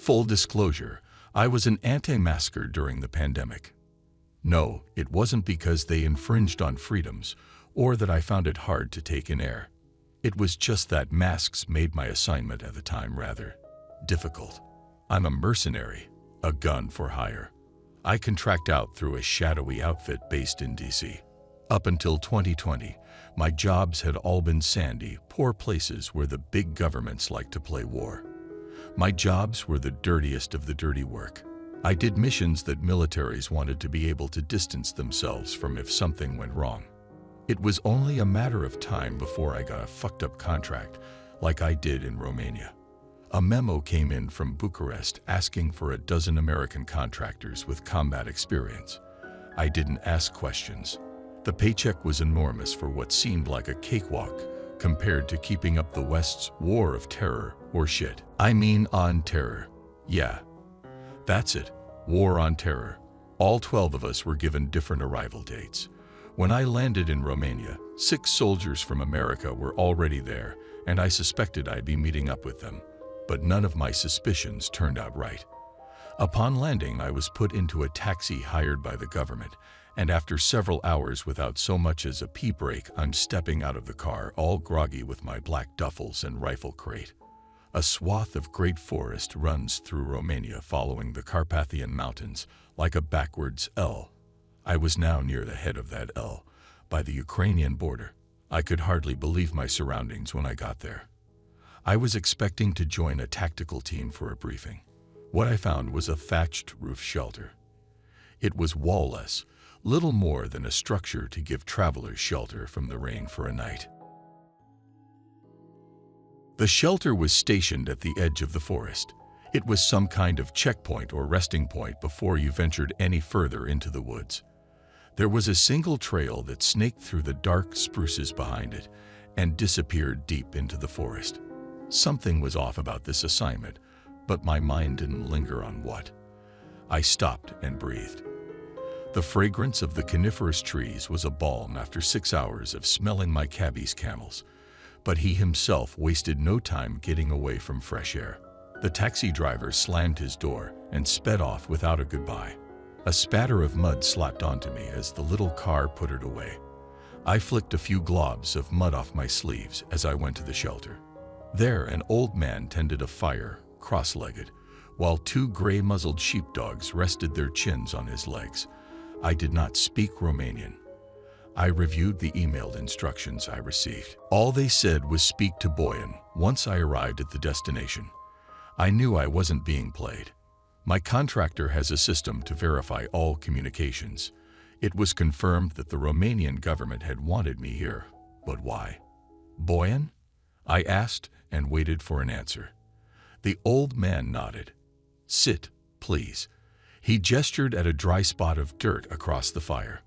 Full disclosure, I was an anti-masker during the pandemic. No, it wasn't because they infringed on freedoms or that I found it hard to take in air. It was just that masks made my assignment at the time rather difficult. I'm a mercenary, a gun for hire. I contract out through a shadowy outfit based in DC. Up until 2020, my jobs had all been sandy, poor places where the big governments like to play war. My jobs were the dirtiest of the dirty work. I did missions that militaries wanted to be able to distance themselves from if something went wrong. It was only a matter of time before I got a fucked up contract, like I did in Romania. A memo came in from Bucharest asking for a dozen American contractors with combat experience. I didn't ask questions. The paycheck was enormous for what seemed like a cakewalk compared to keeping up the West's war of terror or shit. I mean on terror. Yeah, that's it, war on terror. All 12 of us were given different arrival dates. When I landed in Romania, 6 soldiers from America were already there, and I suspected I'd be meeting up with them. But none of my suspicions turned out right. Upon landing, I was put into a taxi hired by the government, and after several hours without so much as a pee break, I'm stepping out of the car, all groggy with my black duffels and rifle crate. A swath of great forest runs through Romania following the Carpathian Mountains like a backwards L. I was now near the head of that L, by the Ukrainian border. I could hardly believe my surroundings when I got there. I was expecting to join a tactical team for a briefing. What I found was a thatched roof shelter. It was wall-less, little more than a structure to give travelers shelter from the rain for a night. The shelter was stationed at the edge of the forest. It was some kind of checkpoint or resting point before you ventured any further into the woods. There was a single trail that snaked through the dark spruces behind it and disappeared deep into the forest. Something was off about this assignment, but my mind didn't linger on what. I stopped and breathed. The fragrance of the coniferous trees was a balm after 6 hours of smelling my cabbie's camels, but he himself wasted no time getting away from fresh air. The taxi driver slammed his door and sped off without a goodbye. A spatter of mud slapped onto me as the little car puttered away. I flicked a few globs of mud off my sleeves as I went to the shelter. There, an old man tended a fire, cross-legged, while 2 gray-muzzled sheepdogs rested their chins on his legs. I did not speak Romanian. I reviewed the emailed instructions I received. All they said was speak to Boyan once I arrived at the destination. I knew I wasn't being played. My contractor has a system to verify all communications. It was confirmed that the Romanian government had wanted me here. But why? Boyan? I asked and waited for an answer. The old man nodded. Sit, please. He gestured at a dry spot of dirt across the fire.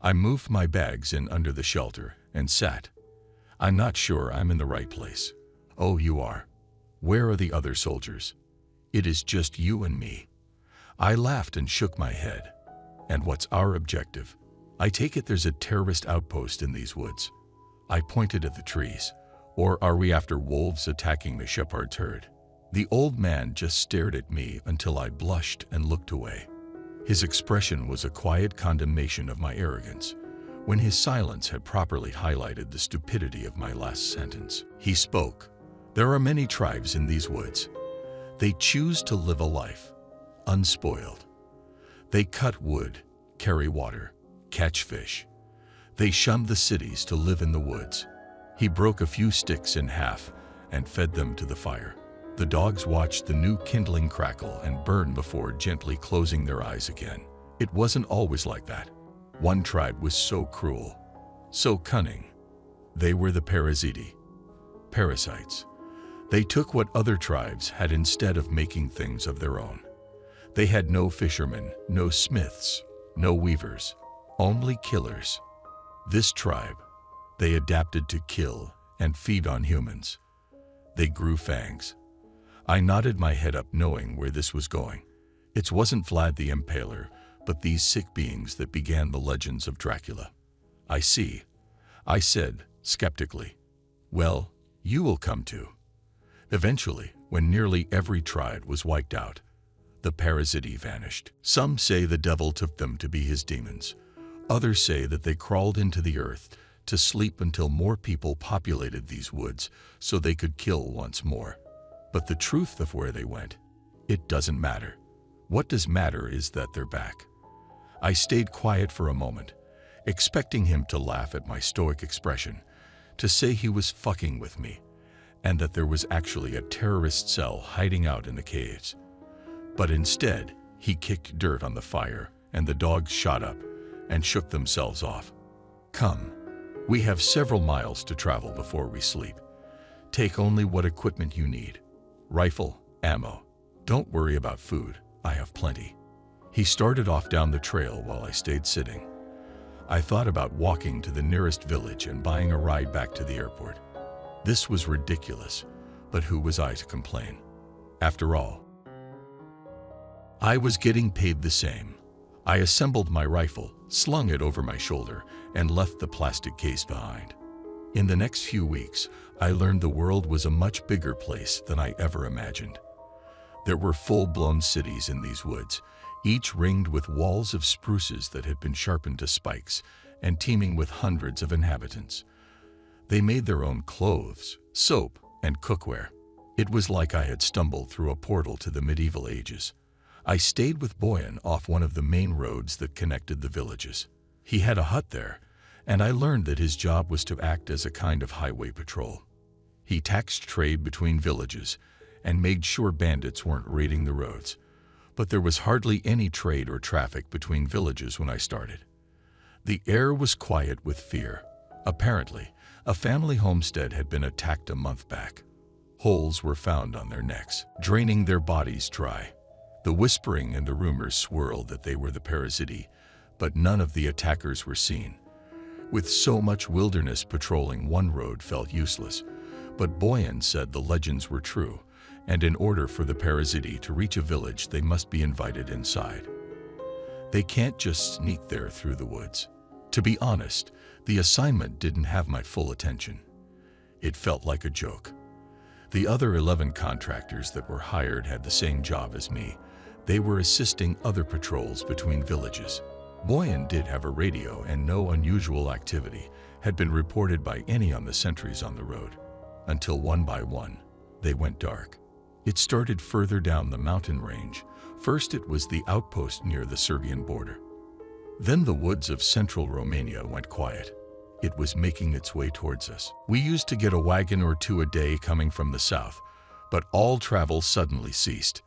I moved my bags in under the shelter and sat. I'm not sure I'm in the right place. Oh, you are. Where are the other soldiers? It is just you and me. I laughed and shook my head. And what's our objective? I take it there's a terrorist outpost in these woods. I pointed at the trees. Or are we after wolves attacking the shepherd's herd? The old man just stared at me until I blushed and looked away. His expression was a quiet condemnation of my arrogance, when his silence had properly highlighted the stupidity of my last sentence. He spoke. There are many tribes in these woods. They choose to live a life, unspoiled. They cut wood, carry water, catch fish. They shun the cities to live in the woods. He broke a few sticks in half and fed them to the fire. The dogs watched the new kindling crackle and burn before gently closing their eyes again. It wasn't always like that. One tribe was so cruel, so cunning. They were the parasiti, parasites. They took what other tribes had instead of making things of their own. They had no fishermen, no smiths, no weavers, only killers. This tribe, they adapted to kill and feed on humans. They grew fangs. I nodded my head up knowing where this was going. It wasn't Vlad the Impaler, but these sick beings that began the legends of Dracula. I see, I said skeptically. Well, you will come to. Eventually, when nearly every tribe was wiped out. The parasiti vanished. Some say the devil took them to be his demons. Others say that they crawled into the earth to sleep until more people populated these woods so they could kill once more. But the truth of where they went, it doesn't matter. What does matter is that they're back. I stayed quiet for a moment, expecting him to laugh at my stoic expression, to say he was fucking with me, and that there was actually a terrorist cell hiding out in the caves. But instead, he kicked dirt on the fire, and the dogs shot up and shook themselves off. Come, we have several miles to travel before we sleep. Take only what equipment you need. Rifle, ammo. Don't worry about food, I have plenty. He started off down the trail while I stayed sitting. I thought about walking to the nearest village and buying a ride back to the airport. This was ridiculous, but who was I to complain? After all, I was getting paid the same. I assembled my rifle, slung it over my shoulder, and left the plastic case behind. In the next few weeks, I learned the world was a much bigger place than I ever imagined. There were full-blown cities in these woods, each ringed with walls of spruces that had been sharpened to spikes and teeming with hundreds of inhabitants. They made their own clothes, soap, and cookware. It was like I had stumbled through a portal to the medieval ages. I stayed with Boyan off one of the main roads that connected the villages. He had a hut there, and I learned that his job was to act as a kind of highway patrol. He taxed trade between villages and made sure bandits weren't raiding the roads. But there was hardly any trade or traffic between villages when I started. The air was quiet with fear. Apparently, a family homestead had been attacked a month back. Holes were found on their necks, draining their bodies dry. The whispering and the rumors swirled that they were the parasiti, but none of the attackers were seen. With so much wilderness patrolling, one road felt useless, but Boyan said the legends were true, and in order for the parasiti to reach a village, they must be invited inside. They can't just sneak there through the woods. To be honest, the assignment didn't have my full attention. It felt like a joke. The other 11 contractors that were hired had the same job as me. They were assisting other patrols between villages. Boyan did have a radio, and no unusual activity had been reported by any on the sentries on the road. Until one by one, they went dark. It started further down the mountain range. First it was the outpost near the Serbian border. Then the woods of central Romania went quiet. It was making its way towards us. We used to get a wagon or two a day coming from the south, but all travel suddenly ceased.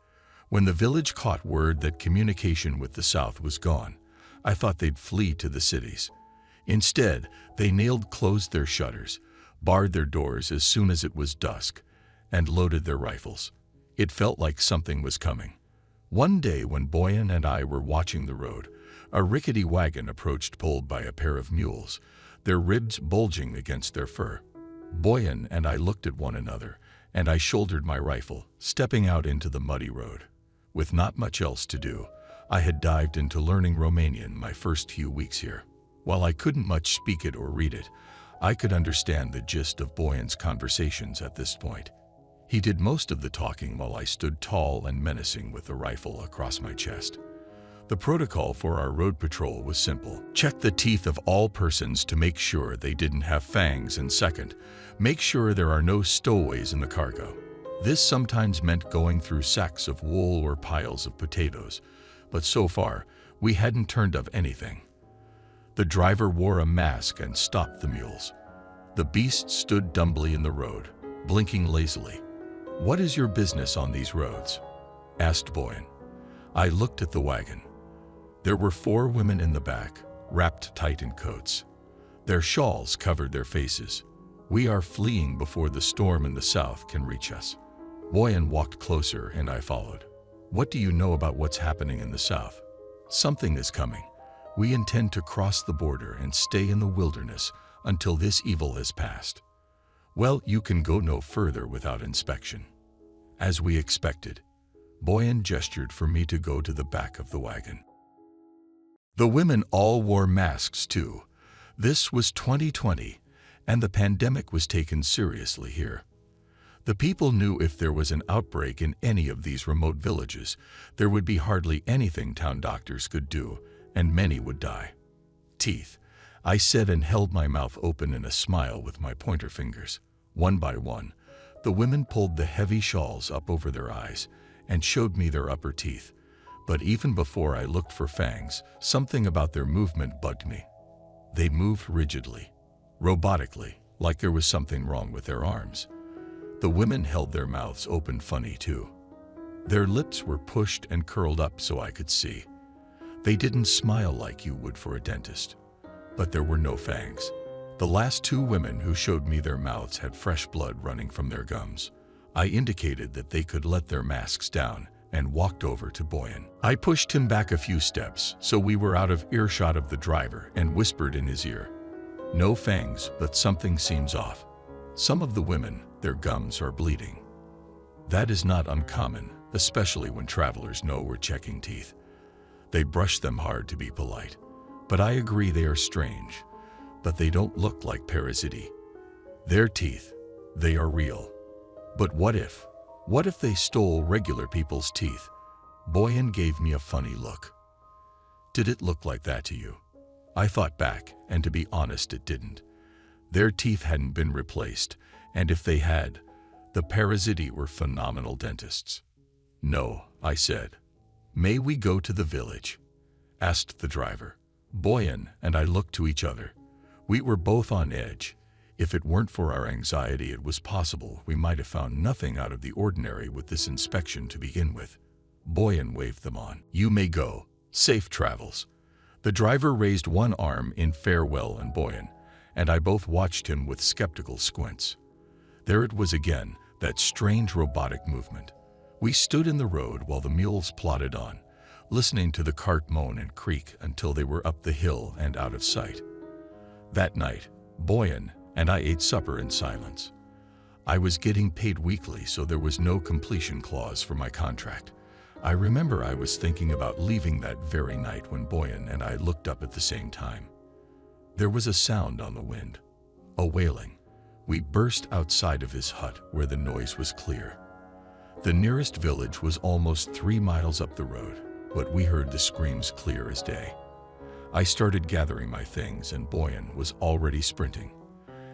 When the village caught word that communication with the south was gone, I thought they'd flee to the cities. Instead, they closed their shutters, barred their doors as soon as it was dusk, and loaded their rifles. It felt like something was coming. One day when Boyan and I were watching the road, a rickety wagon approached pulled by a pair of mules, their ribs bulging against their fur. Boyan and I looked at one another, and I shouldered my rifle, stepping out into the muddy road. With not much else to do, I had dived into learning Romanian my first few weeks here. While I couldn't much speak it or read it, I could understand the gist of Boyan's conversations at this point. He did most of the talking while I stood tall and menacing with the rifle across my chest. The protocol for our road patrol was simple. Check the teeth of all persons to make sure they didn't have fangs, and second, make sure there are no stowaways in the cargo. This sometimes meant going through sacks of wool or piles of potatoes, but so far, we hadn't turned up anything. The driver wore a mask and stopped the mules. The beast stood dumbly in the road, blinking lazily. "What is your business on these roads?" asked Boyan. I looked at the wagon. There were 4 women in the back, wrapped tight in coats. Their shawls covered their faces. "We are fleeing before the storm in the south can reach us." Boyan walked closer and I followed. "What do you know about what's happening in the south?" "Something is coming. We intend to cross the border and stay in the wilderness until this evil has passed." "Well, you can go no further without inspection." As we expected, Boyan gestured for me to go to the back of the wagon. The women all wore masks too. This was 2020, and the pandemic was taken seriously here. The people knew if there was an outbreak in any of these remote villages, there would be hardly anything town doctors could do, and many would die. Teeth, I said and held my mouth open in a smile with my pointer fingers. One by one, the women pulled the heavy shawls up over their eyes and showed me their upper teeth. But even before I looked for fangs, something about their movement bugged me. They moved rigidly, robotically, like there was something wrong with their arms. The women held their mouths open funny too. Their lips were pushed and curled up so I could see. They didn't smile like you would for a dentist. But there were no fangs. The last two women who showed me their mouths had fresh blood running from their gums. I indicated that they could let their masks down and walked over to Boyan. I pushed him back a few steps so we were out of earshot of the driver and whispered in his ear, "No fangs, but something seems off. Some of the women, their gums are bleeding." That is not uncommon, especially when travelers know we're checking teeth. They brush them hard to be polite. But I agree they are strange, but they don't look like parasiti. Their teeth, they are real. But what if they stole regular people's teeth? Boyan gave me a funny look. Did it look like that to you? I thought back, and to be honest, it didn't. Their teeth hadn't been replaced, and if they had, the parasiti were phenomenal dentists. "No," I said. "May we go to the village?" asked the driver. Boyan and I looked to each other. We were both on edge. If it weren't for our anxiety, it was possible we might have found nothing out of the ordinary with this inspection to begin with. Boyan waved them on. "You may go. Safe travels." The driver raised one arm in farewell, and Boyan and I both watched him with skeptical squints. There it was again, that strange robotic movement. We stood in the road while the mules plodded on, listening to the cart moan and creak until they were up the hill and out of sight. That night, Boyan and I ate supper in silence. I was getting paid weekly, so there was no completion clause for my contract. I remember I was thinking about leaving that very night when Boyan and I looked up at the same time. There was a sound on the wind, a wailing. We burst outside of his hut where the noise was clear. The nearest village was almost 3 miles up the road, but we heard the screams clear as day. I started gathering my things and Boyan was already sprinting.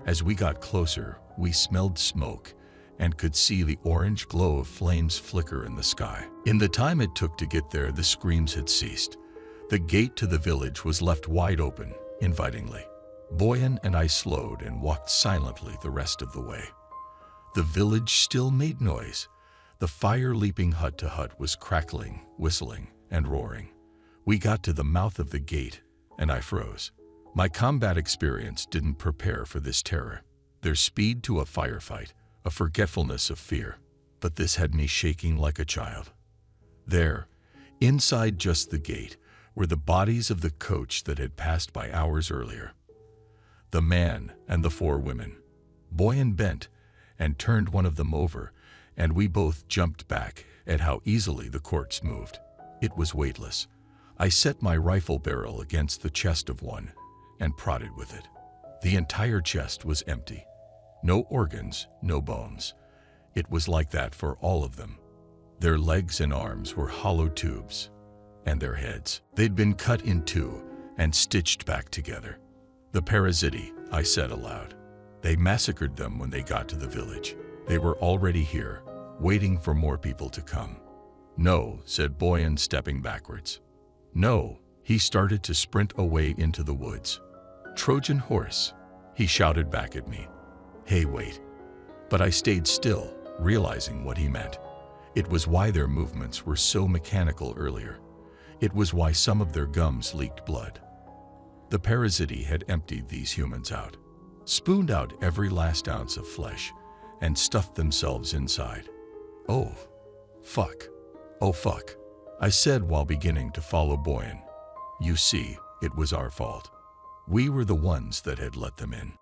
As we got closer, we smelled smoke and could see the orange glow of flames flicker in the sky. In the time it took to get there, the screams had ceased. The gate to the village was left wide open, invitingly. Boyan and I slowed and walked silently the rest of the way. The village still made noise. The fire leaping hut to hut was crackling, whistling, and roaring. We got to the mouth of the gate, and I froze. My combat experience didn't prepare for this terror. There's speed to a firefight, a forgetfulness of fear, but this had me shaking like a child. There, inside just the gate, were the bodies of the coach that had passed by hours earlier. The man and the 4 women. Boyan bent and turned one of them over, and we both jumped back at how easily the corpse moved. It was weightless. I set my rifle barrel against the chest of one and prodded with it. The entire chest was empty. No organs, no bones. It was like that for all of them. Their legs and arms were hollow tubes, and their heads. They'd been cut in two and stitched back together. "The parasiti," I said aloud. "They massacred them when they got to the village. They were already here, waiting for more people to come." "No," said Boyan, stepping backwards. "No." He started to sprint away into the woods. "Trojan horse," he shouted back at me. "Hey, wait." But I stayed still, realizing what he meant. It was why their movements were so mechanical earlier. It was why some of their gums leaked blood. The parasiti had emptied these humans out, spooned out every last ounce of flesh, and stuffed themselves inside. "Oh, fuck. Oh, fuck," I said while beginning to follow Boyan. "You see, it was our fault. We were the ones that had let them in."